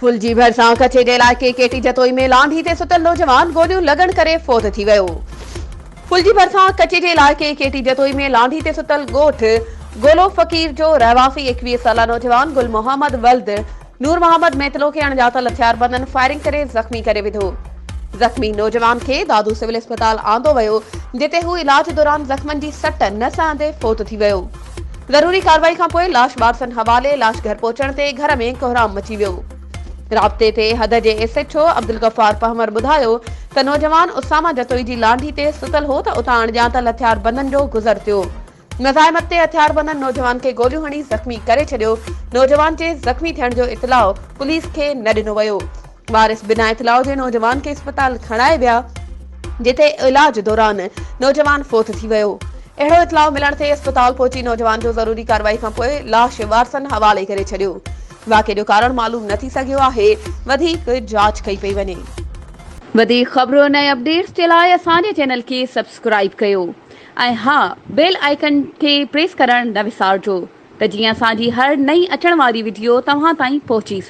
फुलजी भरिसां कच्छ जे इलाइक़े केटी जतोई में लांढी ते सुतल नौजवान गोलियूं लॻण करे फ़ौत थी वियो। फुलजी भरिसां कच्छ जे इलाइक़े केटी जतोई में लांढी ते सुतल ॻोठ गोलो फ़कीर जो रहवासी 21 साला नौजवान गुल मोहम्मद वल्द नूर मोहम्मद मेतलो खे अणॼातल हथियारबंदनि फायरिंग करे ज़ख़्मी करे विधो। ज़ख़्मी नौजवान खे दादू सिविल अस्पताल आंदो वियो, जिते हू इलाज दौरान ज़ख़्मनि जी सट न सहंदे फ़ौत थी वियो। ज़रूरी कार्रवाई खां पोइ लाश वारसनि हवाले, लाश घर पहुचण ते घर में कोहराम मची वियो। राब्ते ते हद जे एसएचओ अब्दुल गफ़ार पहमर ॿुधायो त नौजवान उसामा जतोई जी लांढी ते सुतल हो त उतां अणॼातल हथियारबंदनि जो गुज़र थियो। मज़ाहिमत ते हथियारबंदनि नौजवान खे गोलियूं हणी ज़ख़्मी करे छॾियो। नौजवान जे ज़ख़्मी थियण जो इतलाउ पुलिस खे न ॾिनो वियो। वारिस बिना इतलाउ जे नौजवान खे अस्पताल खणाए विया, जिते इलाज दौरान नौजवान फ़ौत थी वियो। अहिड़ो इतलाउ मिलण ते अस्पताल पहुची नौजवान जो ज़रूरी कार्रवाई खां पोइ लाश वारसनि हवाले करे छॾियो। वाक़े जो कारण मालूम न थी सघियो आहे। वधीक जांच कई पई वञे। वधीक ख़बरुनि ऐं अपडेट्स जे लाइ असांजे चैनल खे सब्सक्राइब कयो ऐं हा, बेल आइकन खे प्रेस करणु न विसारिजो त जीअं असांजी हर नई अचण वारी वीडियो तव्हां ताईं पहुची सघे।